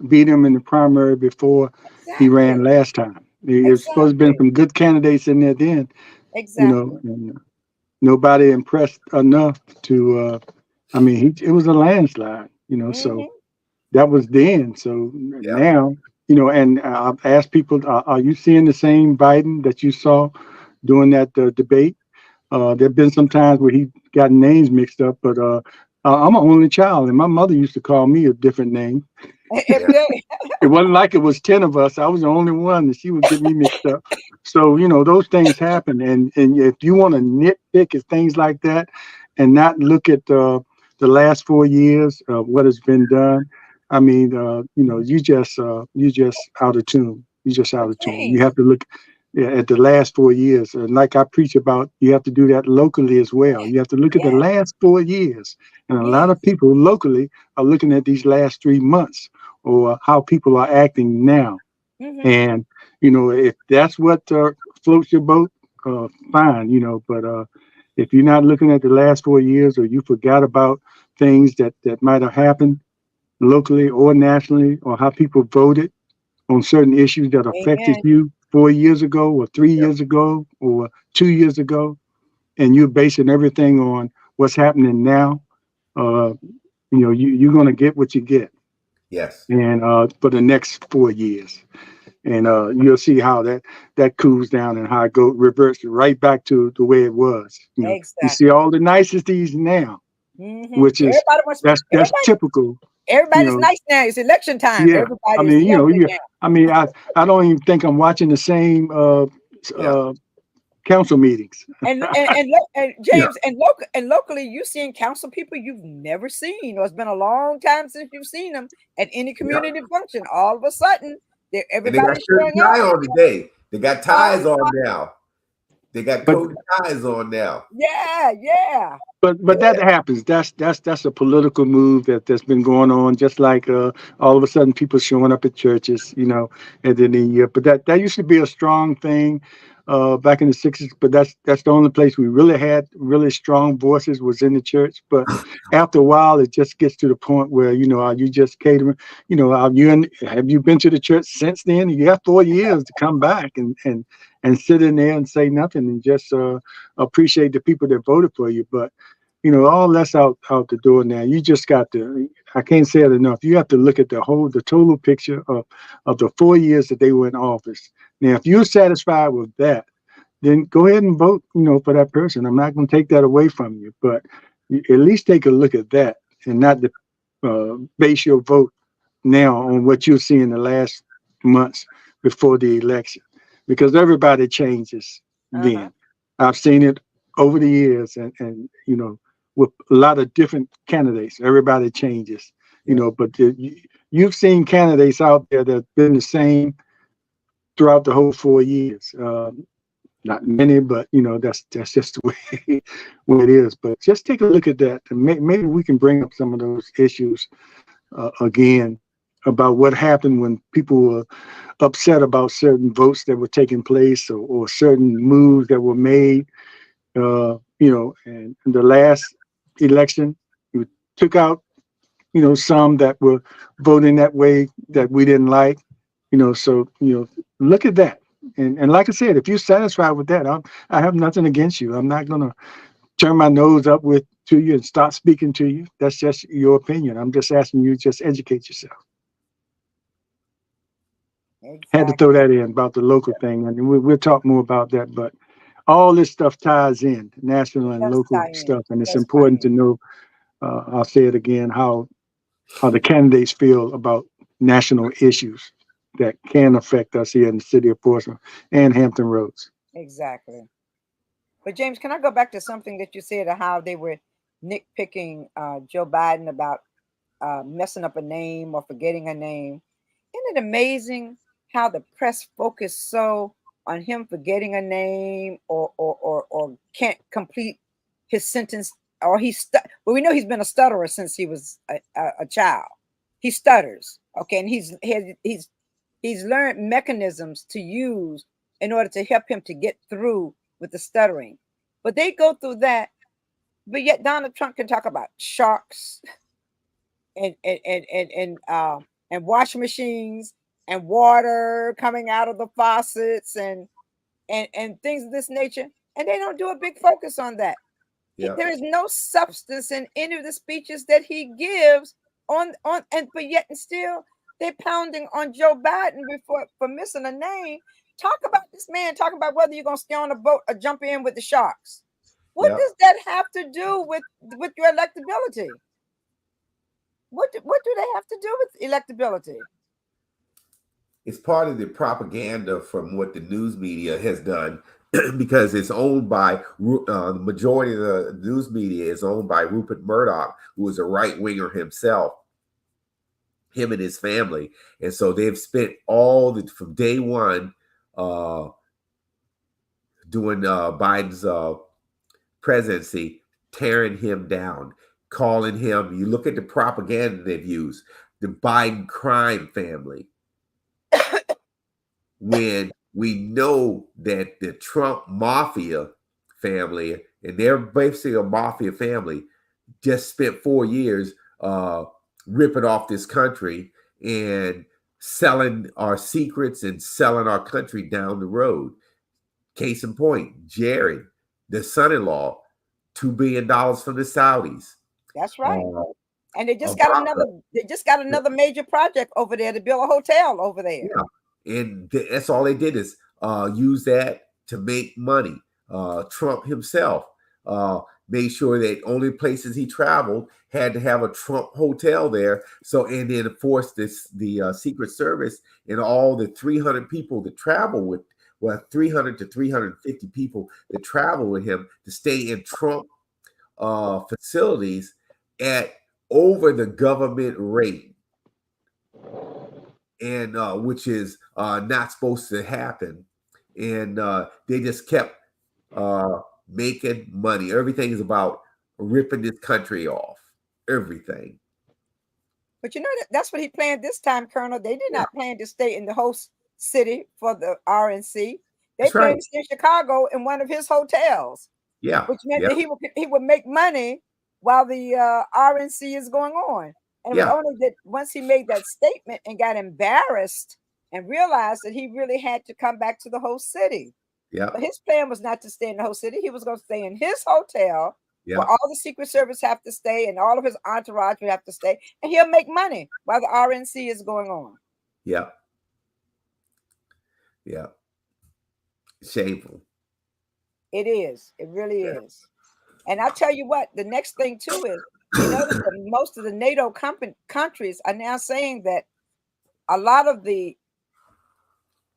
beat him in the primary before he ran last time? There's supposed to have been some good candidates in there then. Exactly. And nobody impressed enough to. I mean, it was a landslide. So that was then. So now, and I've asked people, are you seeing the same Biden that you saw during that debate? There've been some times where he got names mixed up, but I'm an only child, and my mother used to call me a different name. It wasn't like it was 10 of us. I was the only one, and she would get me mixed up. So, those things happen. And if you want to nitpick at things like that and not look at the last 4 years of what has been done, I mean, you just out of tune. You just out of tune. You James. have to look at the last 4 years, and like I preach about, you have to do that locally as well. You have to look at the Yeah. last 4 years, and a Yeah. lot of people locally are looking at these last 3 months or how people are acting now. Mm-hmm. And if that's what floats your boat, fine. But if you're not looking at the last 4 years, or you forgot about things that might have happened locally or nationally, or how people voted on certain issues that affected Amen. you 4 years ago or 3 years ago or 2 years ago, and you're basing everything on what's happening now, you're going to get what you get. Yes. And for the next 4 years. And you'll see how that cools down and how it reverts right back to the way it was. Exactly. You see all the niceties now, Mm-hmm. which is Everybody wants that's typical. Everybody's nice now. It's election time. Yeah. I Everybody's mean, lovely now. I mean, I don't even think I'm watching the same council meetings. And James, and locally, you seeing council people you've never seen, or it's been a long time since you've seen them at any community function. All of a sudden, And they got everybody's shirt showing and tie up. on today. They got ties on now. They got But coat and ties on now. Yeah. But that happens. That's a political move that's been going on. Just like all of a sudden people showing up at churches, at the end of the year. But that used to be a strong thing back in the '60s. But that's the only place we really had really strong voices was in the church. But after a while, it just gets to the point where are you just catering? Have you been to the church since then? You have 4 years to come back and sit in there and say nothing and just appreciate the people that voted for you. But all that's out the door now. You just got to, I can't say it enough. You have to look at the total picture of the 4 years that they were in office. Now, if you're satisfied with that, then go ahead and vote, for that person. I'm not going to take that away from you, but at least take a look at that and not base your vote now on what you see in the last months before the election, because everybody changes then. I've seen it over the years, and with a lot of different candidates, everybody changes, but you've seen candidates out there that have been the same throughout the whole 4 years. Not many, but that's just the way it is. But just take a look at that, and maybe we can bring up some of those issues again about what happened when people were upset about certain votes that were taking place or certain moves that were made. And the last election, you took out, some that were voting that way that we didn't like, so, look at that. And like I said, if you're satisfied with that, I have nothing against you. I'm not going to turn my nose up to you and stop speaking to you. That's just your opinion. I'm just asking you to just educate yourself. Exactly. Had to throw that in about the local thing, and we'll talk more about that. But all this stuff ties in, national and local stuff, and it's important to know. I'll say it again: how the candidates feel about national issues that can affect us here in the city of Portsmouth and Hampton Roads. Exactly. But James, can I go back to something that you said of how they were nitpicking Joe Biden about messing up a name or forgetting a name? Isn't it amazing how the press focused so on him forgetting a name or can't complete his sentence, or well, we know he's been a stutterer since he was a child. He stutters, okay, and he's learned mechanisms to use in order to help him to get through with the stuttering. But they go through that, but yet Donald Trump can talk about sharks and washing machines and water coming out of the faucets and things of this nature, and they don't do a big focus on that. There is no substance in any of the speeches that he gives but yet and still they're pounding on Joe Biden for missing a name. Talk about this man talking about whether you're gonna stay on a boat or jump in with the sharks. What does that have to do with your electability? What do they have to do with electability? It's part of the propaganda from what the news media has done, because it's owned by the majority of the news media is owned by Rupert Murdoch, who is a right winger himself. him and his family. And so they've spent from day one during Biden's presidency, tearing him down, calling him, you look at the propaganda they've used, the Biden crime family, when we know that the Trump mafia family, and they're basically a mafia family, just spent 4 years ripping off this country and selling our secrets and selling our country down the road. Case in point, Jared, the son-in-law, $2 billion from the Saudis. That's right. And they just got another major project over there to build a hotel over there. Yeah. And that's all they did is use that to make money. Trump himself made sure that only places he traveled had to have a Trump hotel there. So, and then of course the Secret Service and all the 300 people that travel with, 300 to 350 people that travel with him to stay in Trump facilities at over the government rate, and which is not supposed to happen. And they just kept making money. Everything is about ripping this country off. Everything. But you know, that's what he planned this time, Colonel. They did not plan to stay in the host city for the RNC. They planned to stay in Chicago in one of his hotels. Yeah. Which meant that he would make money while the RNC is going on. And it was only that once he made that statement and got embarrassed and realized that he really had to come back to the host city. Yeah. But his plan was not to stay in the host city. He was going to stay in his hotel where all the Secret Service have to stay and all of his entourage would have to stay. And he'll make money while the RNC is going on. Yeah. Yeah. Shameful. It is. It really is. And I'll tell you what, the next thing too is, you notice that most of the NATO countries are now saying that a lot of the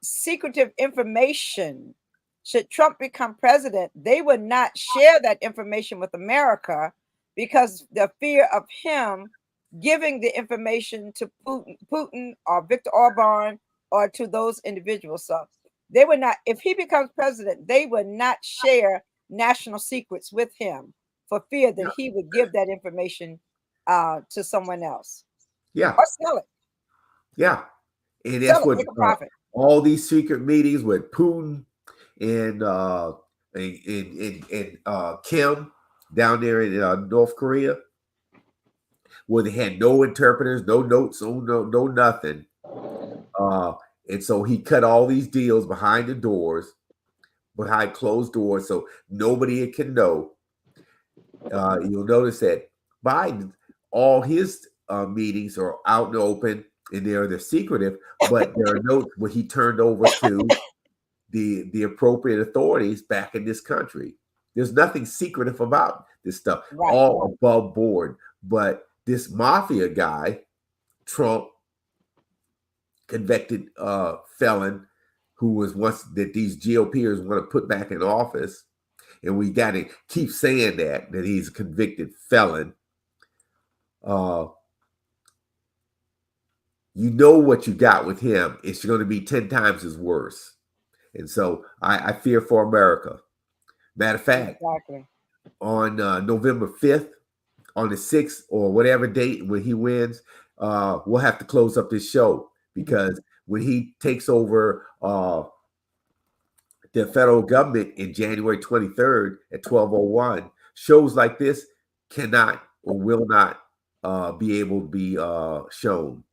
secretive information, should Trump become president, they would not share that information with America because the fear of him giving the information to Putin or Viktor Orban or to those individuals. So they would not, if he becomes president, they would not share national secrets with him for fear that he would give that information to someone else. Yeah. Or sell it. Yeah. And that's what all these secret meetings with Putin and Kim down there in North Korea, where they had no interpreters, no notes, no nothing. And so he cut all these deals behind the doors, behind closed doors, so nobody can know. You'll notice that Biden, all his meetings are out in the open, and they're secretive, but there are notes what he turned over to the appropriate authorities back in this country. There's nothing secretive about this stuff, all above board. But this mafia guy, Trump, convicted felon, who was once that these GOPers want to put back in office, and we got to keep saying that he's a convicted felon. You know what you got with him. It's going to be 10 times as worse. And so I fear for America. Matter of fact, on November 5th, on the 6th, or whatever date when he wins, we'll have to close up this show, because when he takes over the federal government in January 23rd at 12:01, shows like this cannot or will not be able to be shown.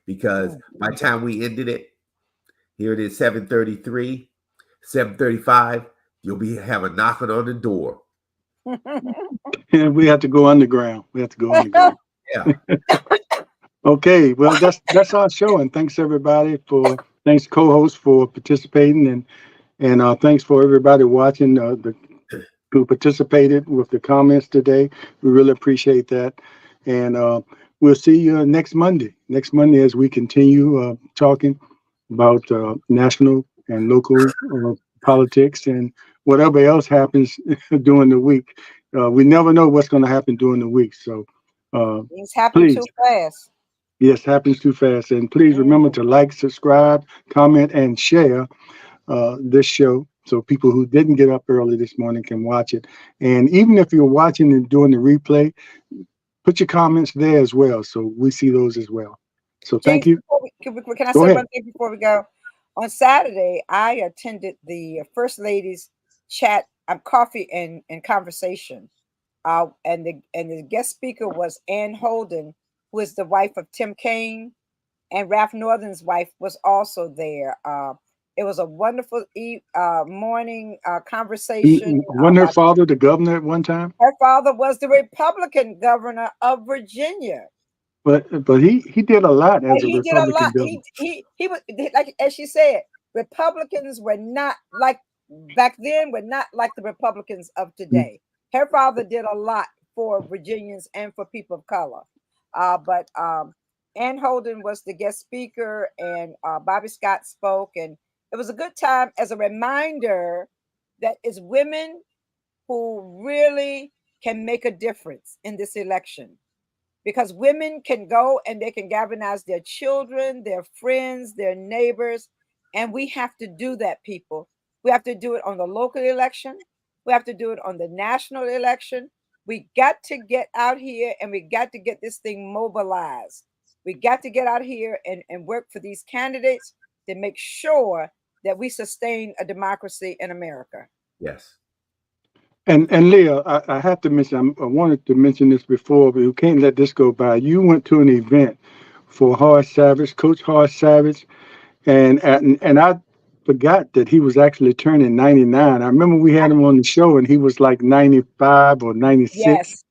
Because by the time we ended it, here it is 7:33, 7:35, you'll have a knocking on the door. And we have to go underground. Yeah. Okay, well, that's our show, and thanks everybody thanks co-hosts for participating, and thanks for everybody watching who participated with the comments today. We really appreciate that, and we'll see you next Monday. Next Monday, as we continue talking about national and local politics and whatever else happens during the week. We never know what's going to happen during the week, so things happen too fast. Yes, happens too fast. And please remember to like, subscribe, comment, and share this show so people who didn't get up early this morning can watch it. And even if you're watching and doing the replay, put your comments there as well, so we see those as well. So thank James, you. Can I Go say ahead. one thing before we go? On Saturday, I attended the First Lady's chat, coffee and conversation. And the guest speaker was Ann Holden, who is the wife of Tim Kaine, and Ralph Northern's wife was also there. It was a wonderful morning conversation. Wasn't her father the governor at one time? Her father was the Republican governor of Virginia. But he did a lot And as a he did a Republican lot. governor. He was, like, as she said, Republicans were not like back then, were not like the Republicans of today. Her father did a lot for Virginians and for people of color. But Ann Holden was the guest speaker, and Bobby Scott spoke, and it was a good time as a reminder that it's women who really can make a difference in this election, because women can go and they can galvanize their children, their friends, their neighbors. And we have to do that, people. We have to do it on the local election. We have to do it on the national election. We got to get out here and we got to get this thing mobilized. We got to get out here and work for these candidates to make sure that we sustain a democracy in America. Yes. And Leah, I have to mention, I wanted to mention this before, but we can't let this go by. You went to an event for Horace Savage, Coach Horace Savage, and I forgot that he was actually turning 99. I remember we had him on the show and he was like 95 or 96. Yes.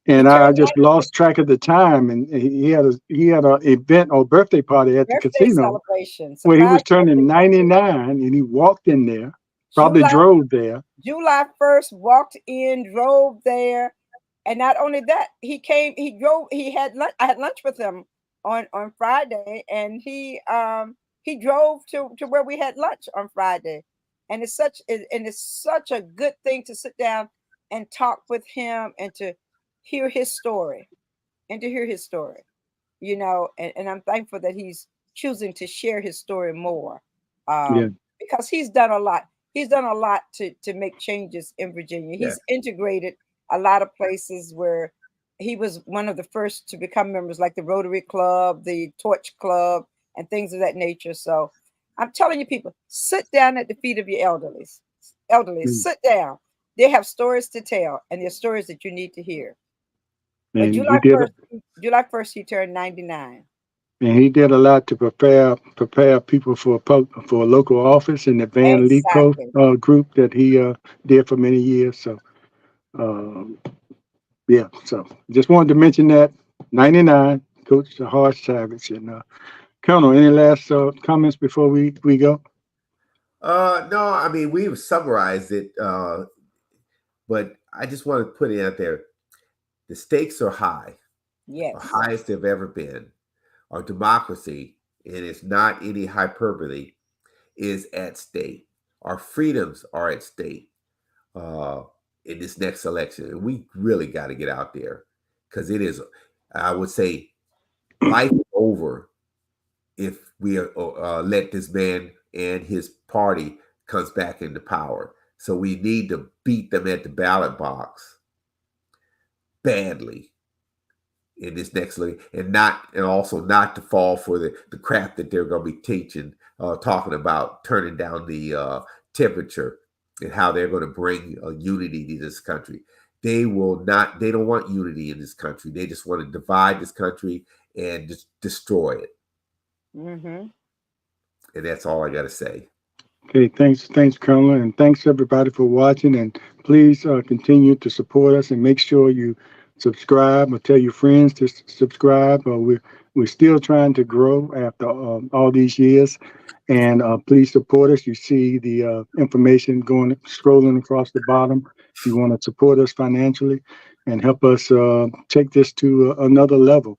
And I just lost track of the time. And he had a event or birthday party at the casino where he was turning 99, and he walked in there, probably drove there. July 1st, walked in, drove there. And not only that, he drove, he had lunch. I had lunch with him on Friday, and he drove to where we had lunch on Friday. And it's such a good thing to sit down and talk with him and to hear his story. You know, and I'm thankful that he's choosing to share his story more. Because he's done a lot. He's done a lot to make changes in Virginia. He's integrated a lot of places where he was one of the first to become members, like the Rotary Club, the Torch Club, and things of that nature. So I'm telling you, people, sit down at the feet of your elderly. Sit down. They have stories to tell, and they're stories that you need to hear. But July 1st, he turned 99. And he did a lot to prepare people for a local office in the Van Lee Coast group that he did for many years. So, so just wanted to mention that. 99, Coach Horace Savage. And Colonel, any last comments before we go? No, I mean, we've summarized it, but I just want to put it out there. The stakes are high. Yes. The highest they've ever been. Our democracy, and it's not any hyperbole, is at stake. Our freedoms are at stake in this next election. And we really got to get out there, because it is, I would say, life over if we let this man and his party comes back into power. So we need to beat them at the ballot box badly in this next league, and also not to fall for the crap that they're going to be teaching, talking about turning down the temperature and how they're going to bring unity to this country. They don't want unity in this country. They just want to divide this country and just destroy it. Mm-hmm. And that's all I got to say. Okay, thanks, Colonel, and thanks everybody for watching. And please continue to support us and make sure you subscribe or tell your friends to subscribe. We're still trying to grow after all these years, and please support us. You see the information scrolling across the bottom. If you want to support us financially and help us take this to another level.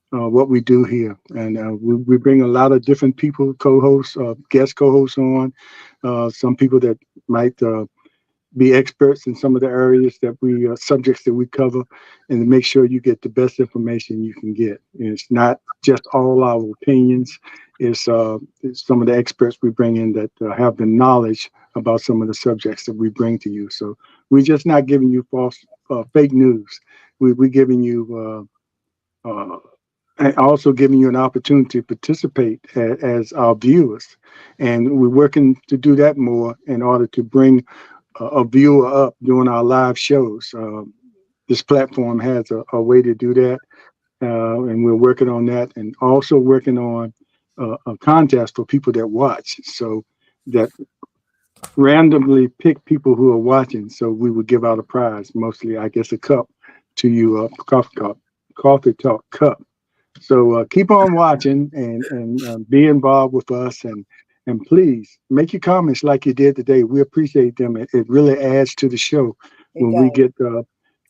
What we do here, and we bring a lot of different people, co-hosts, guest co-hosts on. Some people that might be experts in some of the areas that we subjects that we cover, and to make sure you get the best information you can get. And it's not just all our opinions. It's some of the experts we bring in that have the knowledge about some of the subjects that we bring to you. So we're just not giving you false, fake news. We're giving you, and also giving you an opportunity to participate as our viewers. And we're working to do that more in order to bring a viewer up during our live shows. This platform has a way to do that. And we're working on that, and also working on a contest for people that watch, so that randomly pick people who are watching. So we would give out a prize, mostly, I guess, a cup to you, coffee talk cup. So keep on watching and be involved with us, and please make your comments like you did today. We appreciate them. It really adds to the show when we get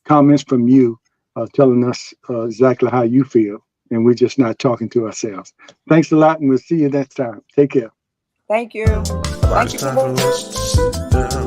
comments from you telling us exactly how you feel, and we're just not talking to ourselves. Thanks a lot, and we'll see you next time. Take care. Thank you. Thank you for